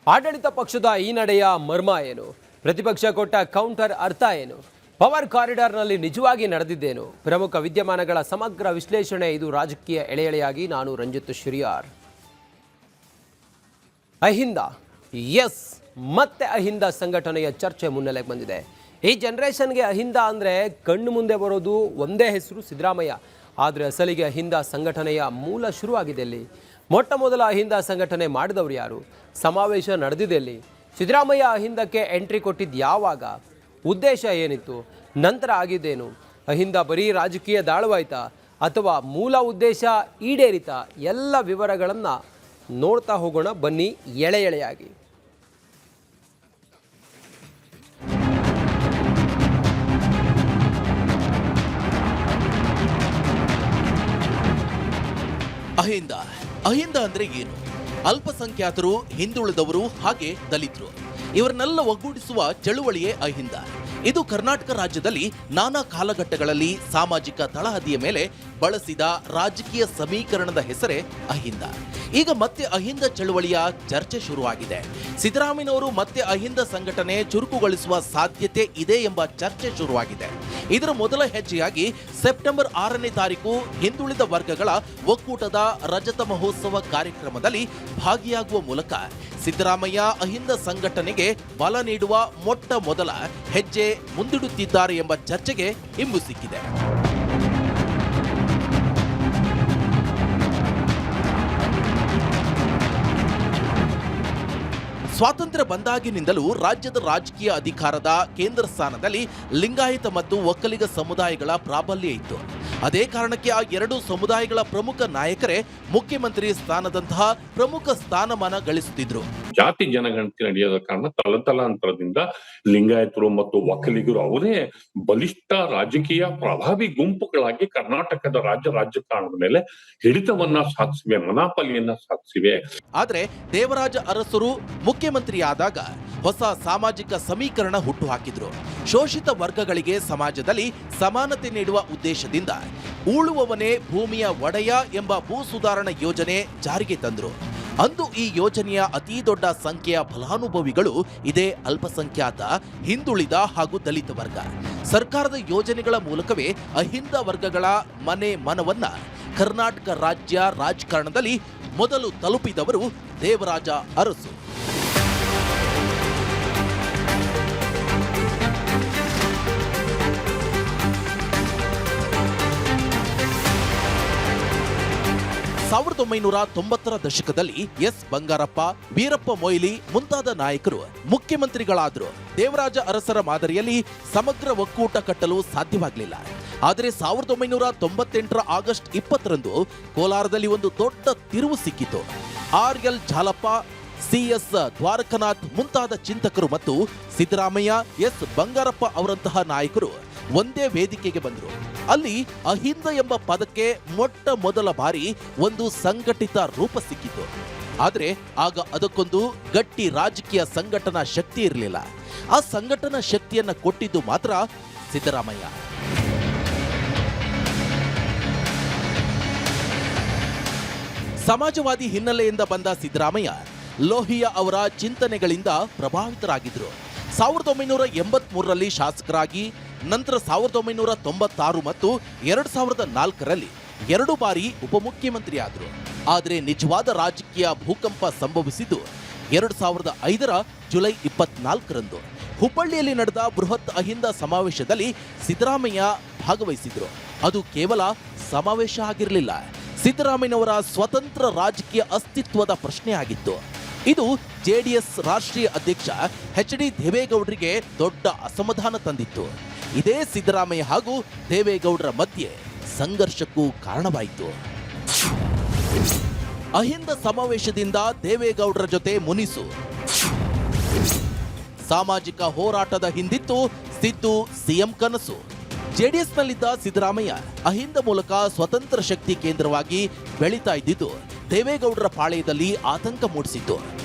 ಆಡಳಿತ ಪಕ್ಷದ ಈ ನಡೆಯ ಮರ್ಮ ಏನು? ಪ್ರತಿಪಕ್ಷ ಕೊಟ್ಟ ಕೌಂಟರ್ ಅರ್ಥ ಏನು? ಪವರ್ ಕಾರಿಡಾರ್ನಲ್ಲಿ ನಿಜವಾಗಿ ನಡೆದಿದ್ದೇನು? ಪ್ರಮುಖ ವಿದ್ಯಮಾನಗಳ ಸಮಗ್ರ ವಿಶ್ಲೇಷಣೆ. ಇದು ರಾಜಕೀಯ ಎಳೆಯಾಗಿ ನಾನು ರಂಜಿತ್ ಶಿರಿಯಾರ್. ಅಹಿಂದ, ಎಸ್, ಮತ್ತೆ ಅಹಿಂದ ಸಂಘಟನೆಯ ಚರ್ಚೆ ಮುನ್ನೆಲೆಗೆ ಬಂದಿದೆ. ಈ ಜನರೇಷನ್ಗೆ ಅಹಿಂದ ಅಂದರೆ ಕಣ್ಣು ಮುಂದೆ ಬರೋದು ಒಂದೇ ಹೆಸರು, ಸಿದ್ದರಾಮಯ್ಯ. ಆದರೆ ಅಸಲಿಗೆ ಅಹಿಂದ ಸಂಘಟನೆಯ ಮೂಲ ಶುರುವಾಗಿದೆ ಇಲ್ಲಿ. ಮೊಟ್ಟ ಮೊದಲ ಅಹಿಂದ ಸಂಘಟನೆ ಮಾಡಿದವರು ಯಾರು? ಸಮಾವೇಶ ನಡೆದಿದೆಯಲ್ಲಿ? ಸಿದ್ದರಾಮಯ್ಯ ಅಹಿಂದಕ್ಕೆ ಎಂಟ್ರಿ ಕೊಟ್ಟಿದ್ದು ಯಾವಾಗ? ಉದ್ದೇಶ ಏನಿತ್ತು? ನಂತರ ಆಗಿದ್ದೇನು? ಅಹಿಂದ ಬರೀ ರಾಜಕೀಯ ದಾಳವಾಯ್ತಾ ಅಥವಾ ಮೂಲ ಉದ್ದೇಶ ಈಡೇರಿತಾ? ಎಲ್ಲ ವಿವರಗಳನ್ನು ನೋಡ್ತಾ ಹೋಗೋಣ ಬನ್ನಿ ಎಳೆಯಾಗಿ. ಅಹಿಂದ ಅಂದ್ರೆ ಏನು? ಅಲ್ಪಸಂಖ್ಯಾತರು, ಹಿಂದುಳಿದವರು ಹಾಗೆ ದಲಿತರು ಇವರನ್ನೆಲ್ಲ ಒಗ್ಗೂಡಿಸುವ ಚಳುವಳಿಯೇ ಅಹಿಂದ. ಇದು ಕರ್ನಾಟಕ ರಾಜ್ಯದಲ್ಲಿ ನಾನಾ ಕಾಲಘಟ್ಟಗಳಲ್ಲಿ ಸಾಮಾಜಿಕ ತಳಹದಿಯ ಮೇಲೆ ಬಳಸಿದ ರಾಜಕೀಯ ಸಮೀಕರಣದ ಹೆಸರೇ ಅಹಿಂದ. ಈಗ ಮತ್ತೆ ಅಹಿಂದ ಚಳುವಳಿಯ ಚರ್ಚೆ ಶುರುವಾಗಿದೆ. ಸಿದ್ದರಾಮಯ್ಯನವರು ಮತ್ತೆ ಅಹಿಂದ ಸಂಘಟನೆ ಚುರುಕುಗೊಳಿಸುವ ಸಾಧ್ಯತೆ ಇದೆ ಎಂಬ ಚರ್ಚೆ ಶುರುವಾಗಿದೆ. ಇದರ ಮೊದಲ ಹೆಜ್ಜೆಯಾಗಿ ಸೆಪ್ಟೆಂಬರ್ 6ನೇ ತಾರೀಕು ಹಿಂದುಳಿದ ವರ್ಗಗಳ ಒಕ್ಕೂಟದ ರಜತ ಮಹೋತ್ಸವ ಕಾರ್ಯಕ್ರಮದಲ್ಲಿ ಭಾಗಿಯಾಗುವ ಮೂಲಕ ಸಿದ್ದರಾಮಯ್ಯ ಅಹಿಂದ ಸಂಘಟನೆಗೆ ಬಲ ನೀಡುವ ಮೊಟ್ಟ ಮೊದಲ ಹೆಜ್ಜೆ ಮುಂದಿಡುತ್ತಿದ್ದಾರೆ ಎಂಬ ಚರ್ಚೆಗೆ ಇಂಬು ಸಿಕ್ಕಿದೆ. ಸ್ವಾತಂತ್ರ್ಯ ಬಂದಾಗಿನಿಂದಲೂ ರಾಜ್ಯದ ರಾಜಕೀಯ ಅಧಿಕಾರದ ಕೇಂದ್ರ ಸ್ಥಾನದಲ್ಲಿ ಲಿಂಗಾಯತ ಮತ್ತು ಒಕ್ಕಲಿಗ ಸಮುದಾಯಗಳ ಪ್ರಾಬಲ್ಯ ಇತ್ತು. ಅದೇ ಕಾರಣಕ್ಕೆ ಆ ಎರಡೂ ಸಮುದಾಯಗಳ ಪ್ರಮುಖ ನಾಯಕರೇ ಮುಖ್ಯಮಂತ್ರಿ ಸ್ಥಾನದಂತಹ ಪ್ರಮುಖ ಸ್ಥಾನಮಾನ ಗಳಿಸುತ್ತಿದ್ರು. ಜಾತಿ ಜನಗಣತಿ ನಡೆಯೋದ ಕಾರಣ ತಲತಲಾಂತರದಿಂದ ಲಿಂಗಾಯತರು ಮತ್ತು ಒಕ್ಕಲಿಗರು ಅವರೇ ಬಲಿಷ್ಠ ರಾಜಕೀಯ ಪ್ರಭಾವಿ ಗುಂಪುಗಳಾಗಿ ಕರ್ನಾಟಕದ ರಾಜಕಾರಣದ ಮೇಲೆ ಹಿಡಿತವನ್ನ ಸಾಧಿಸಿವೆ, ಮನಾಪಲಿಯನ್ನ ಸಾಧಿಸಿವೆ. ಆದ್ರೆ ದೇವರಾಜ ಅರಸರು ಮುಖ್ಯಮಂತ್ರಿಯಾದಾಗ ಹೊಸ ಸಾಮಾಜಿಕ ಸಮೀಕರಣ ಹುಟ್ಟು ಹಾಕಿದ್ರು. ಶೋಷಿತ ವರ್ಗಗಳಿಗೆ ಸಮಾಜದಲ್ಲಿ ಸಮಾನತೆ ನೀಡುವ ಉದ್ದೇಶದಿಂದ ಉಳುವವನೇ ಭೂಮಿಯ ಒಡೆಯ ಎಂಬ ಭೂ ಸುಧಾರಣಾ ಯೋಜನೆ ಜಾರಿಗೆ ತಂದ್ರು. ಅಂದು ಈ ಯೋಜನೆಯ ಅತಿ ದೊಡ್ಡ ಸಂಖ್ಯೆಯ ಫಲಾನುಭವಿಗಳು ಇದೇ ಅಲ್ಪಸಂಖ್ಯಾತ, ಹಿಂದುಳಿದ ಹಾಗೂ ದಲಿತ ವರ್ಗ. ಸರ್ಕಾರದ ಯೋಜನೆಗಳ ಮೂಲಕವೇ ಅಹಿಂದ ವರ್ಗಗಳ ಮನವನ್ನ ಕರ್ನಾಟಕ ರಾಜ್ಯ ರಾಜಕಾರಣದಲ್ಲಿ ಮೊದಲು ತಲುಪಿದವರು ದೇವರಾಜ ಅರಸು. ಸಾವಿರದ 1990ರ ದಶಕದಲ್ಲಿ ಎಸ್ ಬಂಗಾರಪ್ಪ, ವೀರಪ್ಪ ಮೊಯ್ಲಿ ಮುಂತಾದ ನಾಯಕರು ಮುಖ್ಯಮಂತ್ರಿಗಳಾದರು. ದೇವರಾಜ ಅರಸರ ಮಾದರಿಯಲ್ಲಿ ಸಮಗ್ರ ಒಕ್ಕೂಟ ಕಟ್ಟಲು ಸಾಧ್ಯವಾಗಲಿಲ್ಲ. ಆದರೆ 1998ರ ಆಗಸ್ಟ್ 20ರಂದು ಕೋಲಾರದಲ್ಲಿ ಒಂದು ದೊಡ್ಡ ತಿರುವು ಸಿಕ್ಕಿತು. RL ಜಾಲಪ್ಪ, CS ದ್ವಾರಕನಾಥ್ ಮುಂತಾದ ಚಿಂತಕರು ಮತ್ತು ಸಿದ್ದರಾಮಯ್ಯ, ಎಸ್ ಬಂಗಾರಪ್ಪ ಅವರಂತಹ ನಾಯಕರು ಒಂದೇ ವೇದಿಕೆಗೆ ಬಂದರು. ಅಲ್ಲಿ ಅಹಿಂದ ಎಂಬ ಪದಕ್ಕೆ ಮೊಟ್ಟ ಮೊದಲ ಬಾರಿ ಒಂದು ಸಂಘಟಿತ ರೂಪ ಸಿಕ್ಕಿತು. ಆದರೆ ಆಗ ಅದಕ್ಕೊಂದು ಗಟ್ಟಿ ರಾಜಕೀಯ ಸಂಘಟನಾ ಶಕ್ತಿ ಇರಲಿಲ್ಲ. ಆ ಸಂಘಟನಾ ಶಕ್ತಿಯನ್ನ ಕೊಟ್ಟಿದ್ದು ಮಾತ್ರ ಸಿದ್ದರಾಮಯ್ಯ. ಸಮಾಜವಾದಿ ಹಿನ್ನೆಲೆಯಿಂದ ಬಂದ ಸಿದ್ದರಾಮಯ್ಯ ಲೋಹಿಯಾ ಅವರ ಚಿಂತನೆಗಳಿಂದ ಪ್ರಭಾವಿತರಾಗಿದ್ರು. 1983ರಲ್ಲಿ ಶಾಸಕರಾಗಿ, ನಂತರ 1996 ಮತ್ತು 2004ರಲ್ಲಿ 2 ಬಾರಿ ಉಪಮುಖ್ಯಮಂತ್ರಿಯಾದರು. ಆದರೆ ನಿಜವಾದ ರಾಜಕೀಯ ಭೂಕಂಪ ಸಂಭವಿಸಿದ್ದು 2005ರ ಜುಲೈ 24ರಂದು ಹುಬ್ಬಳ್ಳಿಯಲ್ಲಿ ನಡೆದ ಬೃಹತ್ ಅಹಿಂದ ಸಮಾವೇಶದಲ್ಲಿ ಸಿದ್ದರಾಮಯ್ಯ ಭಾಗವಹಿಸಿದ್ರು. ಅದು ಕೇವಲ ಸಮಾವೇಶ ಆಗಿರಲಿಲ್ಲ, ಸಿದ್ದರಾಮಯ್ಯನವರ ಸ್ವತಂತ್ರ ರಾಜಕೀಯ ಅಸ್ತಿತ್ವದ ಪ್ರಶ್ನೆ ಆಗಿತ್ತು. ಇದು JDS ರಾಷ್ಟ್ರೀಯ ಅಧ್ಯಕ್ಷ HD ದೇವೇಗೌಡರಿಗೆ ದೊಡ್ಡ ಅಸಮಾಧಾನ ತಂದಿತ್ತು. ಇದೇ ಸಿದ್ದರಾಮಯ್ಯ ಹಾಗೂ ದೇವೇಗೌಡರ ಮಧ್ಯೆ ಸಂಘರ್ಷಕ್ಕೂ ಕಾರಣವಾಯಿತು. ಅಹಿಂದ ಸಮಾವೇಶದಿಂದ ದೇವೇಗೌಡರ ಜೊತೆ ಮುನಿಸು. ಸಾಮಾಜಿಕ ಹೋರಾಟದ ಹಿಂದಿತ್ತು ಸಿದ್ದು CM ಕನಸು. JDSನಲ್ಲಿದ್ದ ಸಿದ್ದರಾಮಯ್ಯ ಅಹಿಂದ ಮೂಲಕ ಸ್ವತಂತ್ರ ಶಕ್ತಿ ಕೇಂದ್ರವಾಗಿ ಬೆಳೀತಾ ಇದ್ದಿದ್ದು ದೇವೇಗೌಡರ ಪಾಳೆಯದಲ್ಲಿ ಆತಂಕ ಮೂಡಿಸಿತ್ತು.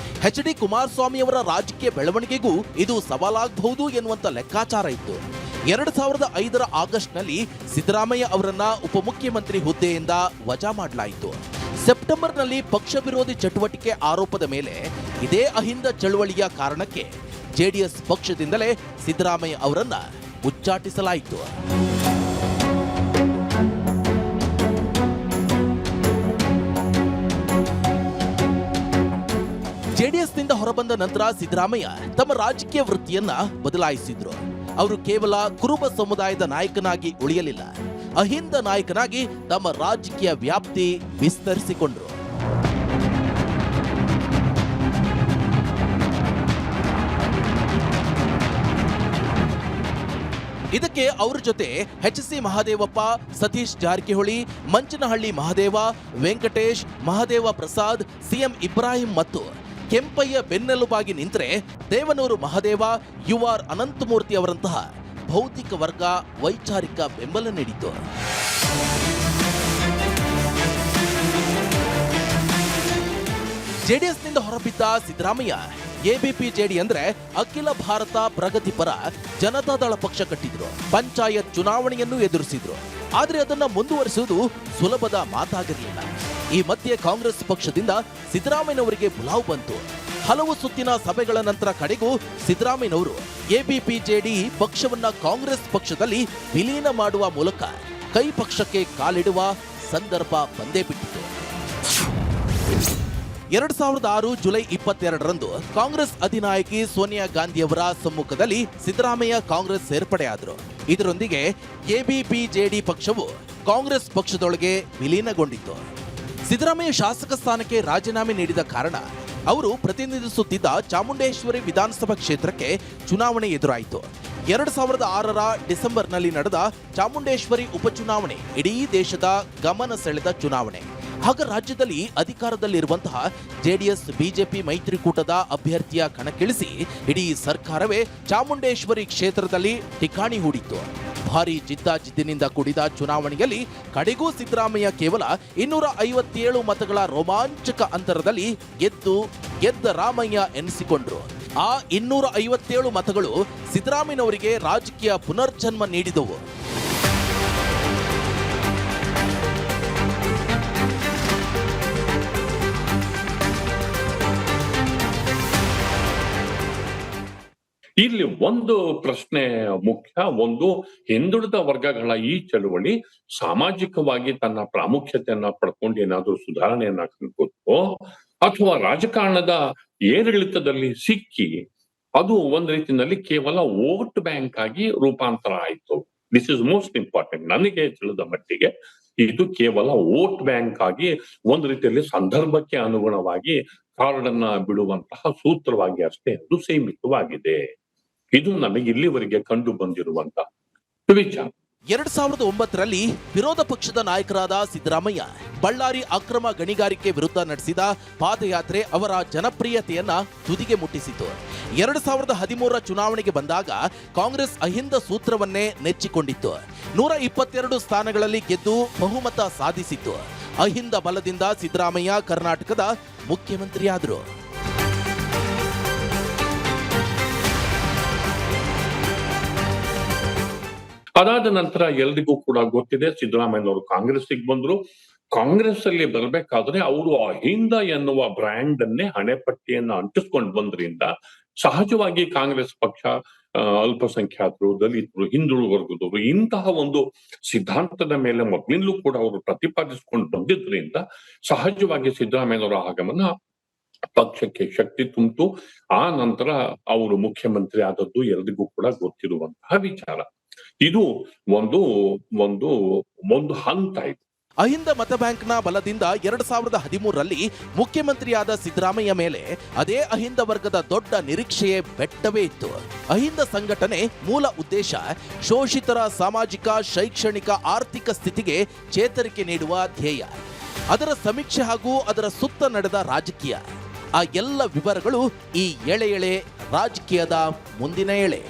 HD ಕುಮಾರಸ್ವಾಮಿಯವರ ರಾಜಕೀಯ ಬೆಳವಣಿಗೆಗೂ ಇದು ಸವಾಲಾಗಬಹುದು ಎನ್ನುವಂತ ಲೆಕ್ಕಾಚಾರ ಇತ್ತು. 2005ರ ಆಗಸ್ಟ್ನಲ್ಲಿ ಸಿದ್ದರಾಮಯ್ಯ ಅವರನ್ನ ಉಪಮುಖ್ಯಮಂತ್ರಿ ಹುದ್ದೆಯಿಂದ ವಜಾ ಮಾಡಲಾಯಿತು. ಸೆಪ್ಟೆಂಬರ್ನಲ್ಲಿ ಪಕ್ಷ ವಿರೋಧಿ ಚಟುವಟಿಕೆ ಆರೋಪದ ಮೇಲೆ ಇದೇ ಅಹಿಂದ ಚಳವಳಿಯ ಕಾರಣಕ್ಕೆ ಜೆಡಿಎಸ್ ಪಕ್ಷದಿಂದಲೇ ಸಿದ್ದರಾಮಯ್ಯ ಅವರನ್ನ ಉಚ್ಚಾಟಿಸಲಾಯಿತು. ಜೆಡಿಎಸ್ನಿಂದ ಹೊರಬಂದ ನಂತರ ಸಿದ್ದರಾಮಯ್ಯ ತಮ್ಮ ರಾಜಕೀಯ ವೃತ್ತಿಯನ್ನ ಬದಲಾಯಿಸಿದ್ರು. ಅವರು ಕೇವಲ ಕುರುಬ ಸಮುದಾಯದ ನಾಯಕನಾಗಿ ಉಳಿಯಲಿಲ್ಲ, ಅಹಿಂದ ನಾಯಕನಾಗಿ ತಮ್ಮ ರಾಜಕೀಯ ವ್ಯಾಪ್ತಿ ವಿಸ್ತರಿಸಿಕೊಂಡ್ರು. ಇದಕ್ಕೆ ಅವರ ಜೊತೆ ಎಚ್.ಸಿ. ಮಹದೇವಪ್ಪ, ಸತೀಶ್ ಜಾರಕಿಹೊಳಿ, ಮಂಚನಹಳ್ಳಿ ಮಹದೇವ, ವೆಂಕಟೇಶ್, ಮಹದೇವ ಪ್ರಸಾದ್, ಸಿಎಂ ಇಬ್ರಾಹಿಂ ಮತ್ತು ಕೆಂಪಯ್ಯ ಬೆನ್ನೆಲುಬಾಗಿ ನಿಂತರೆ ದೇವನೂರು ಮಹದೇವ, ಯು.ಆರ್. ಅನಂತಮೂರ್ತಿ ಅವರಂತಹ ಭೌತಿಕ ವರ್ಗ ವೈಚಾರಿಕ ಬೆಂಬಲ ನೀಡಿತು. ಜೆಡಿಎಸ್ನಿಂದ ಹೊರಬಿದ್ದ ಸಿದ್ದರಾಮಯ್ಯ ಎಬಿಪಿಜೆಡಿ ಅಂದ್ರೆ ಅಖಿಲ ಭಾರತ ಪ್ರಗತಿಪರ ಜನತಾದಳ ಪಕ್ಷ ಕಟ್ಟಿದ್ರು. ಪಂಚಾಯತ್ ಚುನಾವಣೆಯನ್ನು ಎದುರಿಸಿದ್ರು. ಆದ್ರೆ ಅದನ್ನ ಮುಂದುವರಿಸುವುದು ಸುಲಭದ ಮಾತಾಗಿರಲಿಲ್ಲ. ಈ ಮಧ್ಯೆ ಕಾಂಗ್ರೆಸ್ ಪಕ್ಷದಿಂದ ಸಿದ್ದರಾಮಯ್ಯನವರಿಗೆ ಬುಲಾವ್ ಬಂತು. ಹಲವು ಸುತ್ತಿನ ಸಭೆಗಳ ನಂತರ ಕಡೆಗೂ ಸಿದ್ದರಾಮಯ್ಯನವರು ಎಬಿಪಿಜೆಡಿ ಪಕ್ಷವನ್ನ ಕಾಂಗ್ರೆಸ್ ಪಕ್ಷದಲ್ಲಿ ವಿಲೀನ ಮಾಡುವ ಮೂಲಕ ಕೈ ಪಕ್ಷಕ್ಕೆ ಕಾಲಿಡುವ ಸಂದರ್ಭ ಬಂದೇ ಬಿಟ್ಟಿತು. 2006 ಜುಲೈ 22ರಂದು ಕಾಂಗ್ರೆಸ್ ಅಧಿನಾಯಕಿ ಸೋನಿಯಾ ಗಾಂಧಿಯವರ ಸಮ್ಮುಖದಲ್ಲಿ ಸಿದ್ದರಾಮಯ್ಯ ಕಾಂಗ್ರೆಸ್ ಸೇರ್ಪಡೆಯಾದರು. ಇದರೊಂದಿಗೆ ಎಬಿಪಿಜೆಡಿ ಪಕ್ಷವು ಕಾಂಗ್ರೆಸ್ ಪಕ್ಷದೊಳಗೆ ವಿಲೀನಗೊಂಡಿತು. ಸಿದ್ದರಾಮಯ್ಯ ಶಾಸಕ ಸ್ಥಾನಕ್ಕೆ ರಾಜೀನಾಮೆ ನೀಡಿದ ಕಾರಣ ಅವರು ಪ್ರತಿನಿಧಿಸುತ್ತಿದ್ದ ಚಾಮುಂಡೇಶ್ವರಿ ವಿಧಾನಸಭಾ ಕ್ಷೇತ್ರಕ್ಕೆ ಚುನಾವಣೆ ಎದುರಾಯಿತು. 2006ರ ಡಿಸೆಂಬರ್ನಲ್ಲಿ ನಡೆದ ಚಾಮುಂಡೇಶ್ವರಿ ಉಪಚುನಾವಣೆ ಇಡೀ ದೇಶದ ಗಮನ ಸೆಳೆದ ಚುನಾವಣೆ. ಆಗ ರಾಜ್ಯದಲ್ಲಿ ಅಧಿಕಾರದಲ್ಲಿರುವಂತಹ ಜೆಡಿಎಸ್ ಬಿಜೆಪಿ ಮೈತ್ರಿಕೂಟದ ಅಭ್ಯರ್ಥಿಯ ಕಣಕ್ಕಿಳಿಸಿ ಇಡೀ ಸರ್ಕಾರವೇ ಚಾಮುಂಡೇಶ್ವರಿ ಕ್ಷೇತ್ರದಲ್ಲಿ ಠಿಕಾಣಿ ಹೂಡಿತ್ತು. ಭಾರೀ ಜಿದ್ದಾಜಿದ್ದಿನಿಂದ ಕೂಡಿದ ಚುನಾವಣೆಯಲ್ಲಿ ಕಡೆಗೂ ಸಿದ್ದರಾಮಯ್ಯ ಕೇವಲ 257 ಮತಗಳ ರೋಮಾಂಚಕ ಅಂತರದಲ್ಲಿ ಗೆದ್ದ ರಾಮಯ್ಯ ಎನಿಸಿಕೊಂಡ್ರು. ಆ 257 ಮತಗಳು ಸಿದ್ದರಾಮಯ್ಯನವರಿಗೆ ರಾಜಕೀಯ ಪುನರ್ಜನ್ಮ ನೀಡಿದವು. ಇಲ್ಲಿ ಒಂದು ಪ್ರಶ್ನೆ ಮುಖ್ಯ. ಒಂದು, ಹಿಂದುಳಿದ ವರ್ಗಗಳ ಈ ಚಳುವಳಿ ಸಾಮಾಜಿಕವಾಗಿ ತನ್ನ ಪ್ರಾಮುಖ್ಯತೆಯನ್ನ ಪಡ್ಕೊಂಡು ಏನಾದ್ರೂ ಸುಧಾರಣೆಯನ್ನ ಕಂಡುಕೊಟ್ಟು ಅಥವಾ ರಾಜಕಾರಣದ ಏರಿಳಿತದಲ್ಲಿ ಸಿಕ್ಕಿ ಅದು ಒಂದ್ ರೀತಿಯಲ್ಲಿ ಕೇವಲ ವೋಟ್ ಬ್ಯಾಂಕ್ ಆಗಿ ರೂಪಾಂತರ ಆಯ್ತು. This is most important. ನನಗೆ ತಿಳಿದ ಮಟ್ಟಿಗೆ ಇದು ಕೇವಲ ವೋಟ್ ಬ್ಯಾಂಕ್ ಆಗಿ ಒಂದ್ ರೀತಿಯಲ್ಲಿ ಸಂದರ್ಭಕ್ಕೆ ಅನುಗುಣವಾಗಿ ಕಾರ್ಡನ್ನ ಬಿಡುವಂತಹ ಸೂತ್ರವಾಗಿ ಅಷ್ಟೇ ಅದು ಸೀಮಿತವಾಗಿದೆ. ಇದು ನಮಗೆ ಇಲ್ಲಿವರೆಗೆ ಕಂಡು ಬಂದಿರುವಂತ ವಿಚಾರ. 2009ರಲ್ಲಿ ವಿರೋಧ ಪಕ್ಷದ ನಾಯಕರಾದ ಸಿದ್ದರಾಮಯ್ಯ ಬಳ್ಳಾರಿ ಅಕ್ರಮ ಗಣಿಗಾರಿಕೆ ವಿರುದ್ಧ ನಡೆಸಿದ ಪಾದಯಾತ್ರೆ ಅವರ ಜನಪ್ರಿಯತೆಯನ್ನ ತುದಿಗೆ ಮುಟ್ಟಿಸಿತು. 2013ರ ಚುನಾವಣೆಗೆ ಬಂದಾಗ ಕಾಂಗ್ರೆಸ್ ಅಹಿಂದ ಸೂತ್ರವನ್ನೇ ನೆಚ್ಚಿಕೊಂಡಿತ್ತು. 122 ಸ್ಥಾನಗಳಲ್ಲಿ ಗೆದ್ದು ಬಹುಮತ ಸಾಧಿಸಿತ್ತು. ಅಹಿಂದ ಬಲದಿಂದ ಸಿದ್ದರಾಮಯ್ಯ ಕರ್ನಾಟಕದ ಮುಖ್ಯಮಂತ್ರಿಯಾದರು. ಅದಾದ ನಂತರ ಎಲ್ರಿಗೂ ಕೂಡ ಗೊತ್ತಿದೆ, ಸಿದ್ದರಾಮಯ್ಯನವರು ಕಾಂಗ್ರೆಸ್ಸಿಗೆ ಬಂದ್ರು. ಕಾಂಗ್ರೆಸ್ ಅಲ್ಲಿ ಬರ್ಬೇಕಾದ್ರೆ ಅವರು ಅಹಿಂದ ಎನ್ನುವ ಬ್ರ್ಯಾಂಡ್ ಅನ್ನೇ ಹಣೆಪಟ್ಟಿಯನ್ನ ಅಂಟಿಸ್ಕೊಂಡು ಬಂದ್ರಿಂದ ಸಹಜವಾಗಿ ಕಾಂಗ್ರೆಸ್ ಪಕ್ಷ ಅಲ್ಪಸಂಖ್ಯಾತರು, ದಲಿತರು, ಹಿಂದುಳಿದ ವರ್ಗದವರು ಇಂತಹ ಒಂದು ಸಿದ್ಧಾಂತದ ಮೇಲೆ ಮೊದಲಿಂದಲೂ ಕೂಡ ಅವರು ಪ್ರತಿಪಾದಿಸಿಕೊಂಡು ಬಂದಿದ್ರಿಂದ ಸಹಜವಾಗಿ ಸಿದ್ದರಾಮಯ್ಯನವರ ಆಗಮನ ಪಕ್ಷಕ್ಕೆ ಶಕ್ತಿ ತುಂಬಿತು. ಆ ನಂತರ ಅವರು ಮುಖ್ಯಮಂತ್ರಿ ಆದದ್ದು ಎಲ್ರಿಗೂ ಕೂಡ ಗೊತ್ತಿರುವಂತಹ ವಿಚಾರ. ಇದು ಒಂದು ಒಂದು ಒಂದು ಹಂತ ಇದು. ಅಹಿಂದ ಮತ ಬ್ಯಾಂಕ್ನ ಬಲದಿಂದ 2013ರಲ್ಲಿ ಮುಖ್ಯಮಂತ್ರಿಯಾದ ಸಿದ್ದರಾಮಯ್ಯ ಮೇಲೆ ಅದೇ ಅಹಿಂದ ವರ್ಗದ ದೊಡ್ಡ ನಿರೀಕ್ಷೆಯೇ ಬೆಟ್ಟವೇ ಇತ್ತು. ಅಹಿಂದ ಸಂಘಟನೆ ಮೂಲ ಉದ್ದೇಶ ಶೋಷಿತರ ಸಾಮಾಜಿಕ, ಶೈಕ್ಷಣಿಕ, ಆರ್ಥಿಕ ಸ್ಥಿತಿಗೆ ಚೇತರಿಕೆ ನೀಡುವ ಧ್ಯೇಯ. ಅದರ ಸಮೀಕ್ಷೆ ಹಾಗೂ ಅದರ ಸುತ್ತ ನಡೆದ ರಾಜಕೀಯ, ಆ ಎಲ್ಲ ವಿವರಗಳು ಈ ಎಳೆ ರಾಜಕೀಯದ ಮುಂದಿನ ಎಳೆ.